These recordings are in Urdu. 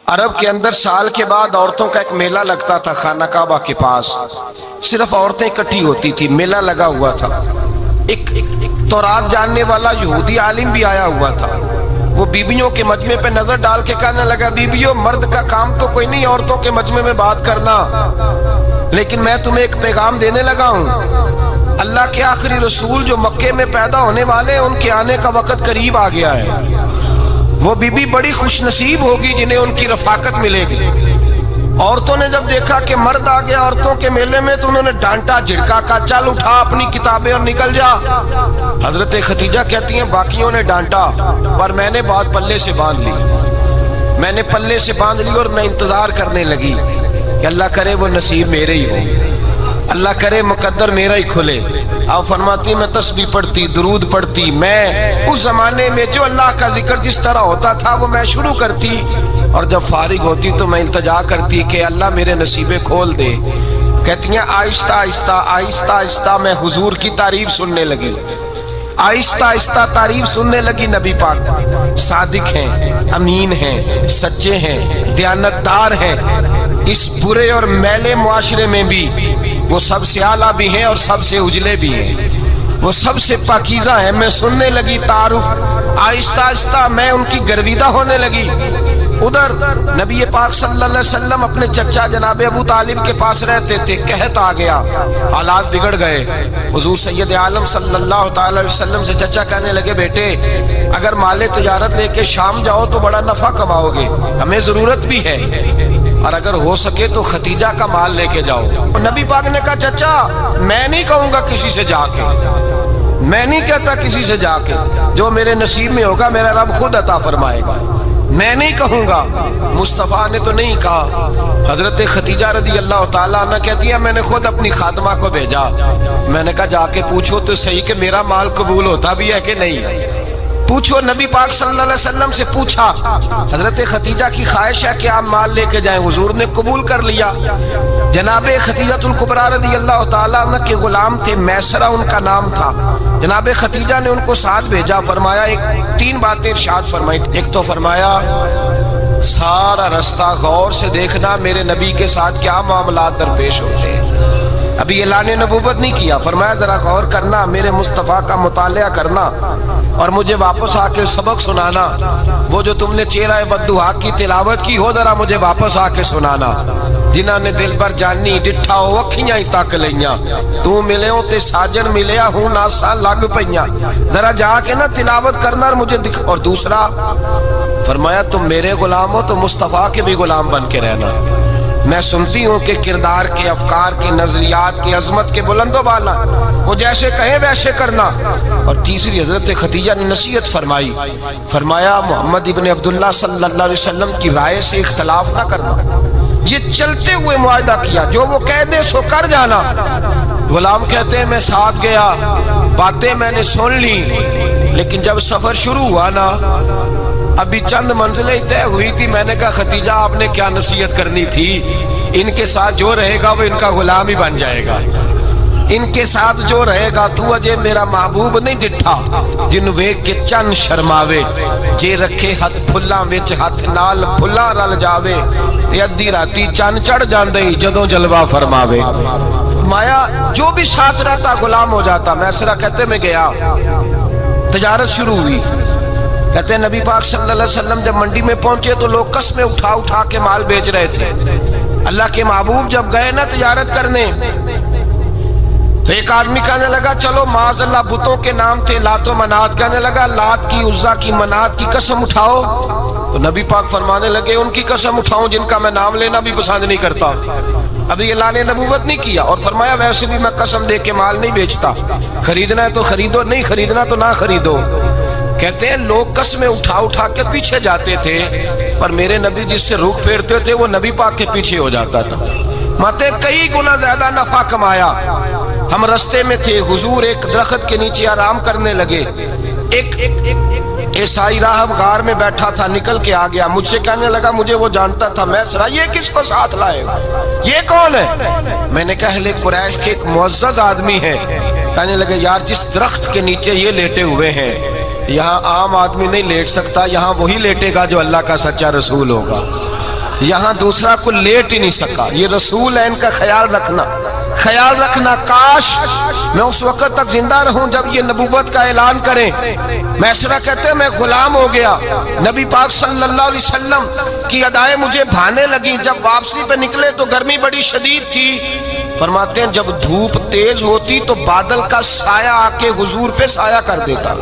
عرب کے اندر سال کے بعد عورتوں کا ایک میلہ لگتا تھا خانہ کعبہ کے پاس، صرف عورتیں اکٹھی ہوتی تھی، میلہ لگا ہوا تھا۔ ایک تورات جاننے والا یہودی عالم بھی آیا ہوا تھا، وہ بیویوں کے مجمع پہ نظر ڈال کے کہنے لگا، بیویوں مرد کا کام تو کوئی نہیں عورتوں کے مجمع میں بات کرنا، لیکن میں تمہیں ایک پیغام دینے لگا ہوں، اللہ کے آخری رسول جو مکے میں پیدا ہونے والے ان کے آنے کا وقت قریب آ گیا ہے۔ وہ بی بی بڑی خوش نصیب ہوگی جنہیں ان کی رفاقت ملے گی۔ عورتوں نے جب دیکھا کہ مرد آ گیا عورتوں کے میلے میں تو انہوں نے ڈانٹا جھڑکا، کہا چل اٹھا اپنی کتابیں اور نکل جا۔ حضرت خدیجہ کہتی ہیں باقیوں نے ڈانٹا پر میں نے بات پلے سے باندھ لی، میں نے پلے سے باندھ لی اور میں انتظار کرنے لگی کہ اللہ کرے وہ نصیب میرے ہی ہو، اللہ کرے مقدر میرا ہی کھلے۔ آپ فرماتی میں تسبیح پڑھتی، درود پڑھتی، میں اس زمانے میں جو اللہ کا ذکر جس طرح ہوتا تھا وہ میں شروع کرتی، اور جب فارغ ہوتی تو میں التجا کرتی کہ اللہ میرے نصیبیں کھول دے۔ کہتی ہیں آہستہ آہستہ آہستہ آہستہ میں حضور کی تعریف سننے لگی، آہستہ آہستہ تعریف سننے لگی۔ نبی پاک صادق ہیں، امین ہیں، سچے ہیں، دیانتدار ہیں، اس برے اور میلے معاشرے میں بھی وہ سب سے اعلیٰ بھی ہیں اور سب سے اجلے بھی ہیں، وہ سب سے پاکیزہ ہیں۔ میں سننے لگی تعارف، آہستہ آہستہ میں ان کی گرویدہ ہونے لگی۔ ادھر نبی پاک صلی اللہ علیہ وسلم اپنے چچا جناب ابو طالب کے پاس رہتے تھے، قحط آ گیا، حالات بگڑ گئے۔ حضور سید عالم صلی اللہ تعالی علیہ وسلم سے چچا کہنے لگے بیٹے اگر مال تجارت لے کے شام جاؤ تو بڑا نفع کماؤ گے، ہمیں ضرورت بھی ہے، اور اگر ہو سکے تو ختیجہ کا مال لے کے جاؤ۔ نبی پاک نے کہا چچا میں نہیں کہوں گا کسی سے جا کے، میں نہیں کہتا کسی سے جا کے، جو میرے نصیب میں ہوگا میرا رب خود عطا فرمائے گا، میں نہیں کہوں گا۔ مصطفیٰ نے تو نہیں کہا۔ حضرت خدیجہ رضی اللہ تعالیٰ عنہ کہتی ہے میں نے خود اپنی خادمہ کو بھیجا، میں نے کہا جا کے پوچھو تو صحیح کہ میرا مال قبول ہوتا بھی ہے کہ نہیں، پوچھو۔ نبی پاک صلی اللہ علیہ وسلم سے پوچھا، حضرت خدیجہ کی خواہش ہے کہ آپ مال لے کے جائیں، حضور نے قبول کر لیا۔ جناب خدیجہ الکبریٰ رضی اللہ تعالیٰ عنہ کے غلام تھے، میسرہ ان کا نام تھا، جناب خدیجہ نے ان کو ساتھ بھیجا۔ فرمایا تین باتیں ارشاد فرمائی، ایک تو فرمایا سارا رستہ غور سے دیکھنا میرے نبی کے ساتھ کیا معاملات درپیش ہوتے ہیں، ابھی اعلان نبوت نہیں کیا، فرمایا ذرا غور کرنا، میرے مصطفیٰ کا مطالعہ کرنا اور مجھے واپس آ کے سبق سنانا، وہ جو تم نے چہرہ بددعا کی تلاوت کی ہو ذرا مجھے واپس آ کے سنانا، جنہاں نے دل پر جانی ڈٹھا ہو اکھیاں ہی تک لیاں، تو ملے ہو تے ساجن ملیا ہوں ناساں لگ پئیاں، ذرا جا کے نا تلاوت کرنا اور مجھے دکھ۔ اور دوسرا فرمایا تم میرے غلام ہو تو مصطفیٰ کے بھی غلام بن کے رہنا، میں سنتی ہوں کہ کردار کے، افکار کے، نظریات کی عظمت کے بلند و بالا، وہ جیسے کہیں ویسے کرنا۔ اور تیسری حضرت خدیجہ نے نصیحت فرمائی، فرمایا محمد ابن عبداللہ صلی اللہ علیہ وسلم کی رائے سے اختلاف نہ کرنا، یہ چلتے ہوئے معاہدہ کیا، جو وہ کہہ دے سو کر جانا۔ غلام کہتے ہیں میں ساتھ گیا، باتیں میں نے سن لی، لیکن جب سفر شروع ہوا نا ابھی چند منزلیں طے ہوئی تھی، میں نے کہا خدیجہ آپ نے کیا نصیحت کرنی تھی، ان کے ساتھ جو رہے گا وہ ان کا غلام ہی بن جائے گا، ان کے ساتھ جو رہے گا تو اجے میرا محبوب نہیں ڈٹھا جن ویکھ کے چن شرماوے، جے رکھے ہاتھ پھلاں وچ ہاتھ نال پھلاں رل جاوے، تے ادھی راتی چن چڑھ جاندے جدوں جلوہ فرماوے۔ فرمایا جو بھی ساتھ رہتا غلام ہو جاتا۔ میسرہ کہتے میں گیا، تجارت شروع ہوئی، کہتے ہیں نبی پاک صلی اللہ علیہ وسلم جب منڈی میں پہنچے تو لوگ قسمیں اٹھا اٹھا کے مال بیچ رہے تھے۔ اللہ کے محبوب جب گئے نا تجارت کرنے تو ایک آدمی کہنے لگا چلو معاذ اللہ بتوں کے نام تھے لات و منات، کہنے لگا لات کی، عزا کی، منات کی قسم اٹھاؤ، تو نبی پاک فرمانے لگے ان کی قسم اٹھاؤں جن کا میں نام لینا بھی پسند نہیں کرتا، ابھی اعلان نبوت نہیں کیا۔ اور فرمایا ویسے بھی میں قسم دے کے مال نہیں بیچتا، خریدنا ہے تو خریدو، نہیں خریدنا تو نہ خریدو۔ کہتے ہیں لوگ قسمیں اٹھا اٹھا کے پیچھے جاتے تھے، پر میرے نبی جس سے رخ پھیرتے تھے وہ نبی پاک کے پیچھے ہو جاتا تھا، ماتے کئی گنا زیادہ نفع کمایا۔ ہم رستے میں تھے، حضور ایک درخت کے نیچے آرام کرنے لگے، ایک عیسائی راہب غار میں بیٹھا تھا، نکل کے آ گیا، مجھ سے کہنے لگا مجھے وہ جانتا تھا، میں سرا یہ کس کو ساتھ لائے، یہ کون ہے؟ میں نے کہا اہل قریش کے ایک معزز آدمی ہے۔ کہنے لگے یار جس درخت کے نیچے یہ لیٹے ہوئے ہیں یہاں عام آدمی نہیں لیٹ سکتا، یہاں وہی لیٹے گا جو اللہ کا سچا رسول ہوگا۔ یہاں دوسرا کو لیٹ ہی نہیں سکا. یہ رسول ہے، ان کا خیال رکھنا. کاش میں اس وقت تک زندہ رہوں جب یہ نبوت کا اعلان کریں. میسرہ کہتے ہیں میں غلام ہو گیا. نبی پاک صلی اللہ علیہ وسلم کی ادائیں مجھے بھانے لگیں. جب واپسی پہ نکلے تو گرمی بڑی شدید تھی. فرماتے ہیں جب دھوپ تیز ہوتی تو بادل کا سایہ آ کے حضور پہ سایہ کر دیتا.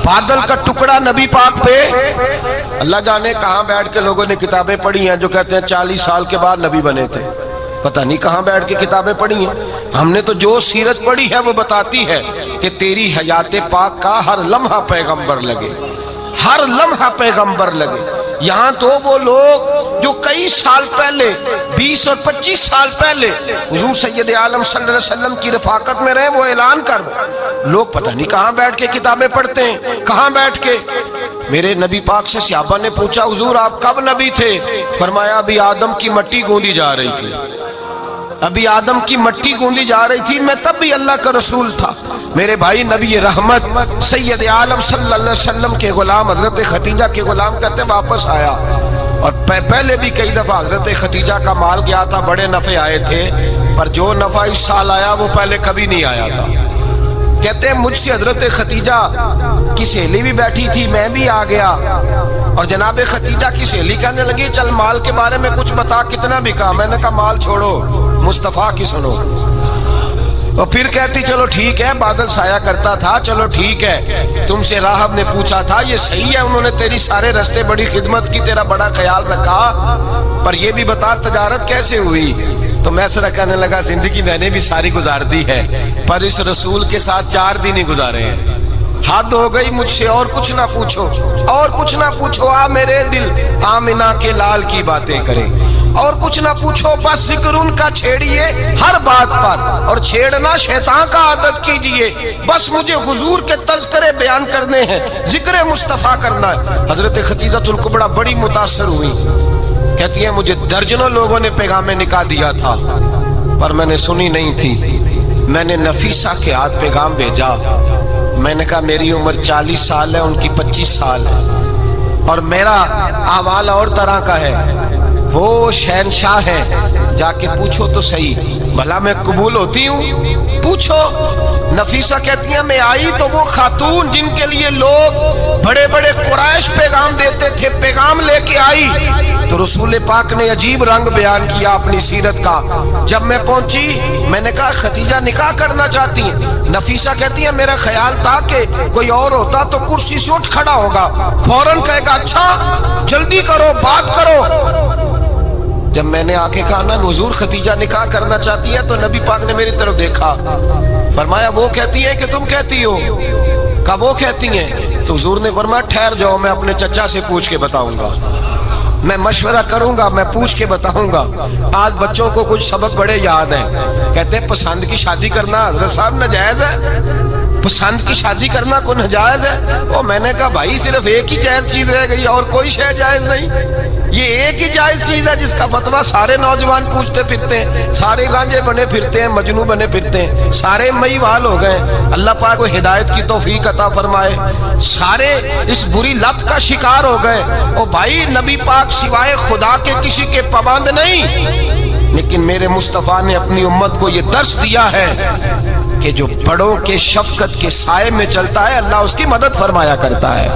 بادل کا ٹکڑا نبی پاک پہ. اللہ جانے کہاں بیٹھ کے لوگوں نے کتابیں پڑھی ہیں جو کہتے ہیں 40 سال کے بعد نبی بنے تھے. پتہ نہیں کہاں بیٹھ کے کتابیں پڑھی ہیں. ہم نے تو جو سیرت پڑھی ہے وہ بتاتی ہے کہ تیری حیات پاک کا ہر لمحہ پیغمبر لگے، ہر لمحہ پیغمبر لگے. یہاں تو وہ لوگ جو کئی سال پہلے 20 اور 25 سال پہلے حضور سید عالم صلی اللہ علیہ وسلم کی رفاقت میں رہے، وہ اعلان کر لوگ پتہ نہیں کہاں بیٹھ کے کتابیں پڑھتے ہیں، کہاں بیٹھ کے. میرے نبی پاک سے صحابہ نے پوچھا حضور آپ کب نبی تھے؟ فرمایا ابھی آدم کی مٹی گوندی جا رہی تھی، ابھی آدم کی مٹی گوندی جا رہی تھی، میں تب بھی اللہ کا رسول تھا. میرے بھائی نبی رحمت سید عالم صلی اللہ علیہ وسلم کے غلام حضرت خدیجہ کے غلام کہتے واپس آیا. اور پہلے بھی کئی دفعہ حضرت خدیجہ کا مال گیا تھا، بڑے نفع آئے تھے، پر جو نفع اس سال آیا وہ پہلے کبھی نہیں آیا تھا. کہتے ہیں مجھ سے حضرت خدیجہ کی سہیلی بھی بیٹھی تھی، میں بھی آ گیا. اور جناب خدیجہ کی سہیلی کہنے لگی چل مال کے بارے میں کچھ بتا، کتنا بکا؟ میں نے کہا مال چھوڑو، مصطفیٰ کی سنو. اور پھر کہتی چلو ٹھیک ہے، بادل سایہ کرتا تھا، چلو ٹھیک ہے. تم سے راہب نے پوچھا تھا، یہ صحیح ہے انہوں نے تیری سارے رستے بڑی خدمت کی، تیرا بڑا خیال رکھا، پر یہ بھی بتا تجارت کیسے ہوئی؟ تو میسرہ کہنے لگا زندگی میں نے بھی ساری گزار دی ہے، پر اس رسول کے ساتھ 4 دن ہی گزارے ہیں. حد ہو گئی مجھ سے، اور کچھ نہ پوچھو، اور کچھ نہ پوچھو. آ میرے دل آمنہ کے لال کی باتیں کریں، اور کچھ نہ پوچھو، بس ذکر ان کا چھیڑیے ہر بات پر، اور چھیڑنا شیطان کا عادت کیجئے. بس مجھے حضور کے تذکرے بیان کرنے ہیں، ذکر مصطفیٰ کرنا ہے. حضرت خدیجہ الکبریٰ بڑی متاثر ہوئی. کہتی ہیں مجھے درجنوں لوگوں نے پیغام نکاح دیا تھا، پر میں نے سنی نہیں تھی. میں نے نفیسہ کے ہاتھ پیغام بھیجا. میں نے کہا میری عمر 40 سال ہے، ان کی 25 سال ہے، اور میرا احوال اور طرح کا ہے. وہ شہنشاہ ہے، جا کے پوچھو تو صحیح، بھلا میں قبول ہوتی ہوں؟ پوچھو. نفیسہ کہتی ہیں میں آئی تو وہ خاتون جن کے لیے لوگ بڑے بڑے قریش پیغام دیتے تھے، پیغام لے کے آئی. تو رسول پاک نے عجیب رنگ بیان کیا اپنی سیرت کا. جب میں پہنچی میں نے کہا خدیجہ نکاح کرنا چاہتی ہیں؟ نفیسہ کہتی ہے میرا خیال تھا کہ کوئی اور ہوتا تو کرسی سے اٹھ کھڑا ہوگا، فوراً کہے گا اچھا جلدی کرو بات کرو. جب میں نے آ کے کہا نا حضور خدیجہ نکاح کرنا چاہتی ہے، تو نبی پاک نے میری طرف دیکھا، فرمایا وہ کہتی ہے کہ تم کہتی ہو؟ کہا وہ کہتی ہیں. تو حضور نے فرمایا ٹھہر جاؤ، میں اپنے چچا سے پوچھ کے بتاؤں گا، میں مشورہ کروں گا، میں پوچھ کے بتاؤں گا. آج بچوں کو کچھ سبق بڑے یاد ہیں. کہتے ہیں پسند کی شادی کرنا حضرت صاحب ناجائز ہے؟ پسند کی شادی کرنا کو ناجائز ہے؟ اور میں نے کہا بھائی صرف ایک ہی جائز چیز رہ گئی، اور کوئی شے جائز نہیں. یہ ایک ہی جائز چیز ہے جس کا فتویٰ سارے نوجوان پوچھتے پھرتے ہیں، سارے رانجے بنے پھرتے ہیں، مجنوں بنے پھرتے ہیں، سارے مئی وال ہو گئے. اللہ پاک کو ہدایت کی توفیق عطا فرمائے. سارے اس بری لت کا شکار ہو گئے. او بھائی نبی پاک سوائے خدا کے کسی کے پابند نہیں، لیکن میرے مصطفیٰ نے اپنی امت کو یہ درس دیا ہے کہ جو بڑوں کے شفقت کے سائے میں چلتا ہے اللہ اس کی مدد فرمایا کرتا ہے.